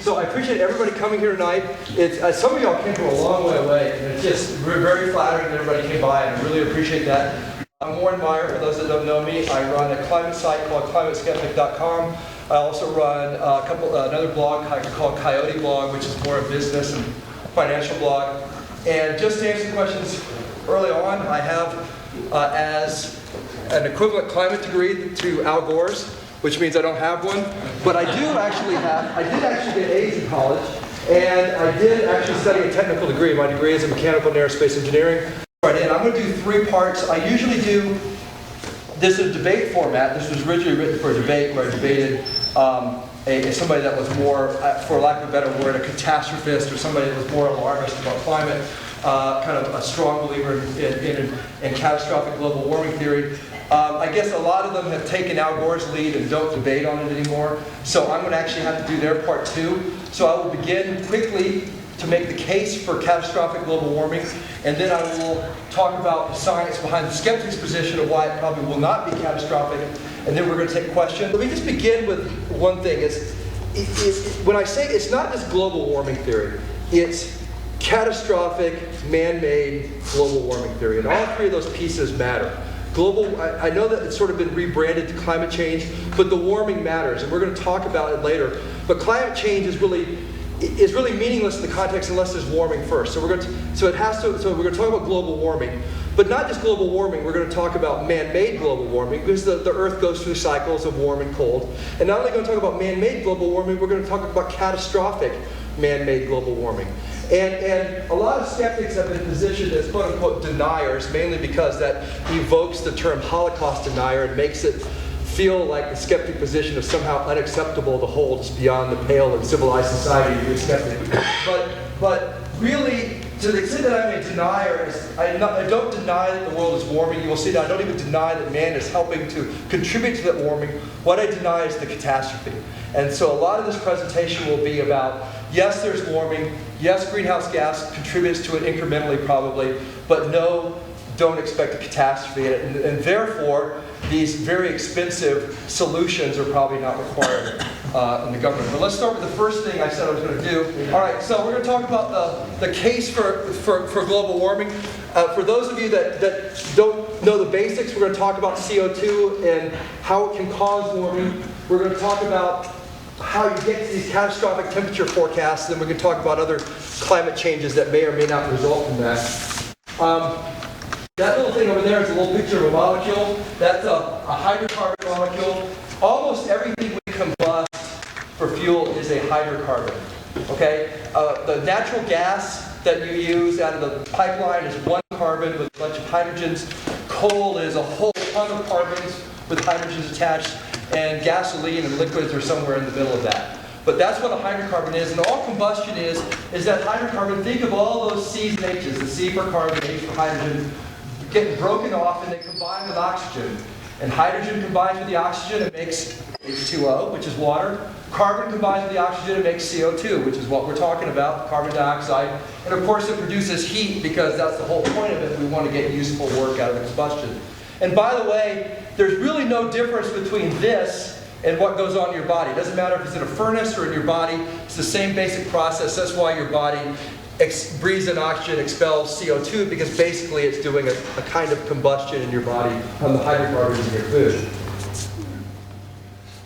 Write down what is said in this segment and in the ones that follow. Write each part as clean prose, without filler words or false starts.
So I appreciate everybody coming here tonight. Some of y'all came from a long way away, and it's just very flattering that everybody came by, and I really appreciate that. I'm Warren Meyer. For those that don't know me, I run a climate site called catastrophic.com. I also run another blog called Coyote Blog, which is more a business and financial blog. And just to answer the questions early on, I have as an equivalent climate degree to Al Gore's, which means I don't have one. But I did actually get A's in college, and I did actually study a technical degree. My degree is in mechanical and aerospace engineering. Right, and I'm going to do 3 parts. I usually do this in a debate format. This was originally written for a debate where I debated somebody that was more, for lack of a better word, a catastrophist, or somebody that was more alarmist about climate, kind of a strong believer in catastrophic global warming theory. I guess a lot of them have taken Al Gore's lead and don't debate on it anymore. So I'm going to actually have to do their part too. So I will begin quickly to make the case for catastrophic global warming, and then I will talk about the science behind the skeptic's position of why it probably will not be catastrophic, and then we're going to take questions. Let me just begin with one thing. When I say it's not just global warming theory, it's catastrophic, man-made global warming theory, and all 3 of those pieces matter. I know that it's sort of been rebranded to climate change, but the warming matters, and we're going to talk about it later. But climate change is really meaningless in the context unless there's warming first. So we're going to talk about global warming, but not just global warming. We're going to talk about man-made global warming, because the Earth goes through cycles of warm and cold. And not only going to talk about man-made global warming, we're going to talk about catastrophic man-made global warming. And a lot of skeptics have been positioned as quote-unquote deniers, mainly because that evokes the term Holocaust denier and makes it feel like the skeptic position is somehow unacceptable to hold just beyond the pale in civilized society to be a skeptic. But really, to the extent that I'm a denier, I don't deny that the world is warming. You will see that I don't even deny that man is helping to contribute to that warming. What I deny is the catastrophe. And so a lot of this presentation will be about, yes, there's warming, yes, greenhouse gas contributes to it incrementally probably, but no, don't expect a catastrophe. And therefore, these very expensive solutions are probably not required in the government. But let's start with the first thing I said I was going to do. All right, so we're going to talk about the case for global warming. For those of you that don't know the basics, we're going to talk about CO2 and how it can cause warming. We're going to talk about how you get to these catastrophic temperature forecasts, and then we're going to talk about other climate changes that may or may not result from that. That little thing over there is a little picture of a molecule. That's a hydrocarbon molecule. Almost everything we combust for fuel is a hydrocarbon. Okay? The natural gas that you use out of the pipeline is 1 carbon with a bunch of hydrogens. Coal is a whole ton of carbons with hydrogens attached. And gasoline and liquids are somewhere in the middle of that. But that's what a hydrocarbon is, and all combustion is that hydrocarbon. Think of all those C's and H's, the C for carbon, H for hydrogen, getting broken off, and they combine with oxygen. And hydrogen combines with the oxygen, it makes H2O, which is water. Carbon combines with the oxygen, it makes CO2, which is what we're talking about, carbon dioxide. And of course it produces heat, because that's the whole point of it. We want to get useful work out of the combustion. And by the way, there's really no difference between this and what goes on in your body. It doesn't matter if it's in a furnace or in your body. It's the same basic process. That's why your body breathes in oxygen, expels CO2, because basically it's doing a kind of combustion in your body on the hydrocarbons in your food.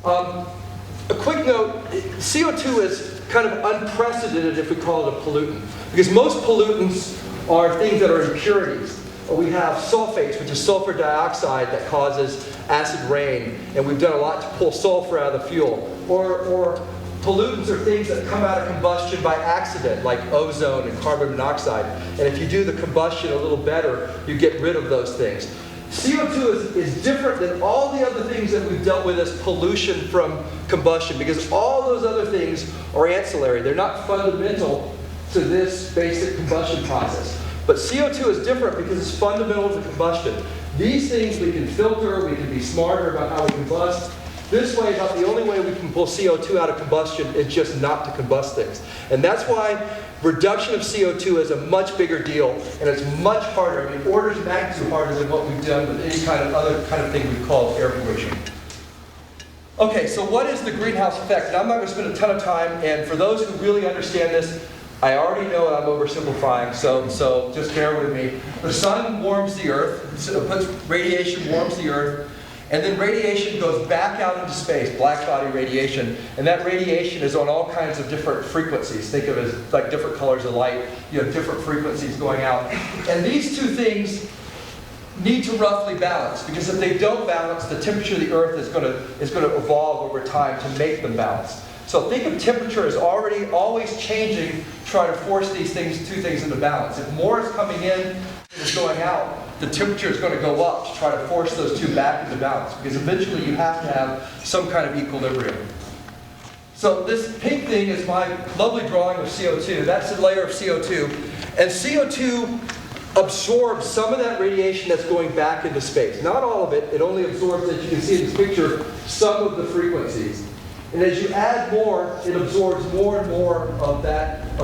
A quick note, CO2 is kind of unprecedented if we call it a pollutant, because most pollutants are things that are impurities. We have sulfates, which is sulfur dioxide that causes acid rain, and we've done a lot to pull sulfur out of the fuel. Or pollutants are things that come out of combustion by accident, like ozone and carbon monoxide. And if you do the combustion a little better, you get rid of those things. CO2 is different than all the other things that we've dealt with as pollution from combustion, because all those other things are ancillary. They're not fundamental to this basic combustion process. But CO2 is different because it's fundamental to combustion. These things we can filter, we can be smarter about how we combust. This way, about the only way we can pull CO2 out of combustion is just not to combust things. And that's why reduction of CO2 is a much bigger deal, and it's much harder, I mean, orders of magnitude harder than what we've done with any kind of other kind of thing we call air pollution. Okay, so what is the greenhouse effect? Now, I'm not going to spend a ton of time, and for those who really understand this, I already know I'm oversimplifying, so just bear with me. The sun warms the earth, so radiation warms the earth, and then radiation goes back out into space, black body radiation, and that radiation is on all kinds of different frequencies. Think of it as like different colors of light. You have different frequencies going out. And these two things need to roughly balance, because if they don't balance, the temperature of the earth is going to evolve over time to make them balance. So think of temperature as always changing, trying to force these two things into balance. If more is coming in than is going out, the temperature is going to go up to try to force those two back into balance, because eventually you have to have some kind of equilibrium. So this pink thing is my lovely drawing of CO2. That's a layer of CO2. And CO2 absorbs some of that radiation that's going back into space. Not all of it. It only absorbs, as you can see in this picture, some of the frequencies. And as you add more, it absorbs more and more of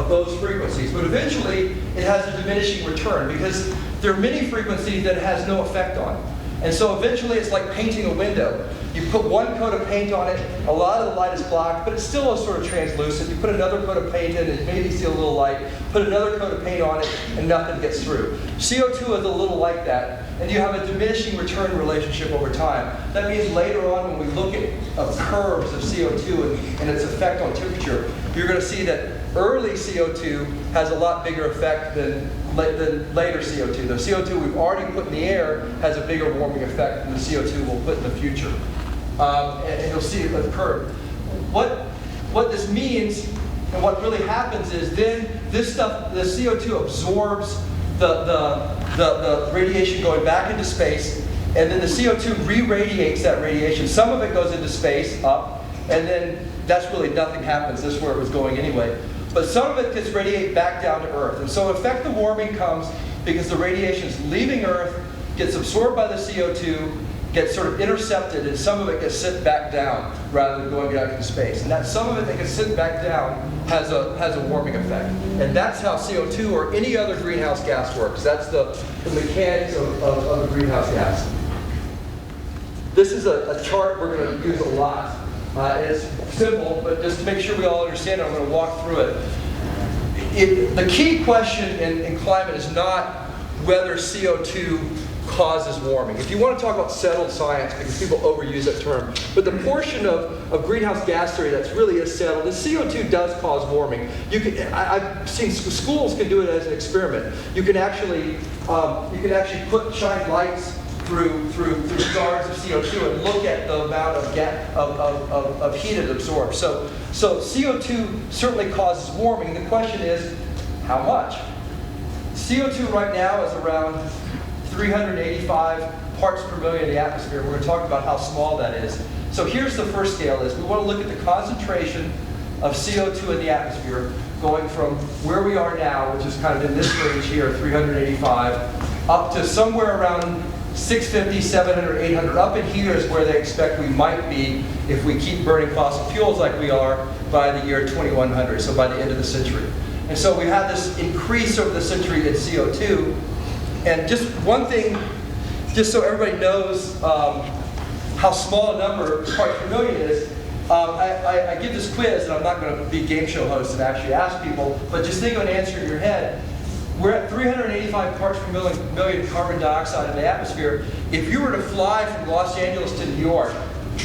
those frequencies. But eventually, it has a diminishing return, because there are many frequencies that it has no effect on. And so eventually, it's like painting a window. You put one coat of paint on it, a lot of the light is blocked, but it's still sort of translucent. You put another coat of paint in, and maybe see a little light. Put another coat of paint on it, and nothing gets through. CO2 is a little like that, and you have a diminishing return relationship over time. That means later on, when we look at curves of CO2 and its effect on temperature, you're going to see that early CO2 has a lot bigger effect than later CO2. The CO2 we've already put in the air has a bigger warming effect than the CO2 we'll put in the future. And you'll see the curve. What this means, and what really happens is then this stuff, the CO2 absorbs the radiation going back into space, and then the CO2 re-radiates that radiation. Some of it goes into space, up, and then that's really nothing happens. This is where it was going anyway. But some of it gets radiated back down to Earth. And so effective warming comes because the radiation is leaving Earth, gets absorbed by the CO2, gets sort of intercepted, and some of it gets sent back down rather than going out into space. And that some of it that gets sent back down has a warming effect. And that's how CO2 or any other greenhouse gas works. That's the mechanics of the greenhouse gas. This is a chart we're going to use a lot. It's simple, but just to make sure we all understand it, I'm going to walk through it. The key question in climate is not whether CO2 causes warming. If you want to talk about settled science, because people overuse that term, but the portion of greenhouse gas theory that's really is settled is CO2 does cause warming. I've seen schools can do it as an experiment. You can actually shine lights through jars of CO2 and look at the amount of heat it absorbs. So CO2 certainly causes warming. The question is, how much? CO2 right now is around 385 parts per million in the atmosphere. We're going to talk about how small that is. So here's the first scale is we want to look at the concentration of CO2 in the atmosphere going from where we are now, which is kind of in this range here, 385, up to somewhere around 650, 700, 800. Up in here is where they expect we might be if we keep burning fossil fuels like we are by the year 2100, so by the end of the century. And so we've had this increase over the century in CO2. And just one thing, just so everybody knows how small a number parts per million is, I give this quiz, and I'm not going to be a game show host and actually ask people, but just think of an answer in your head. We're at 385 parts per million carbon dioxide in the atmosphere. If you were to fly from Los Angeles to New York,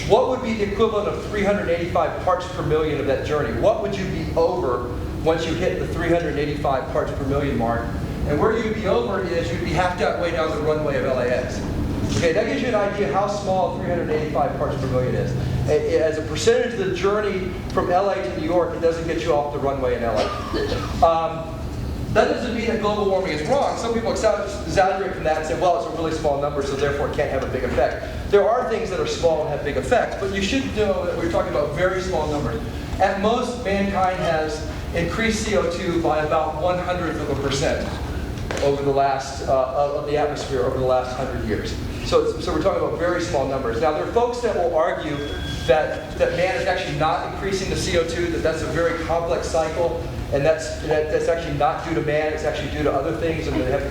what would be the equivalent of 385 parts per million of that journey? What would you be over once you hit the 385 parts per million mark? And where you'd be over is you'd be half way down the runway of LAX. Okay, that gives you an idea how small 385 parts per million is. As a percentage of the journey from LA to New York, it doesn't get you off the runway in LA. That doesn't mean that global warming is wrong. Some people exaggerate from that and say, well, it's a really small number, so therefore it can't have a big effect. There are things that are small and have big effects, but you should know that we're talking about very small numbers. At most, mankind has increased CO2 by about 1/100% over the last, of the atmosphere over the last 100 years. So we're talking about very small numbers. Now, there are folks that will argue that man is actually not increasing the CO2, that's a very complex cycle, and that's actually not due to man, it's actually due to other things, and they have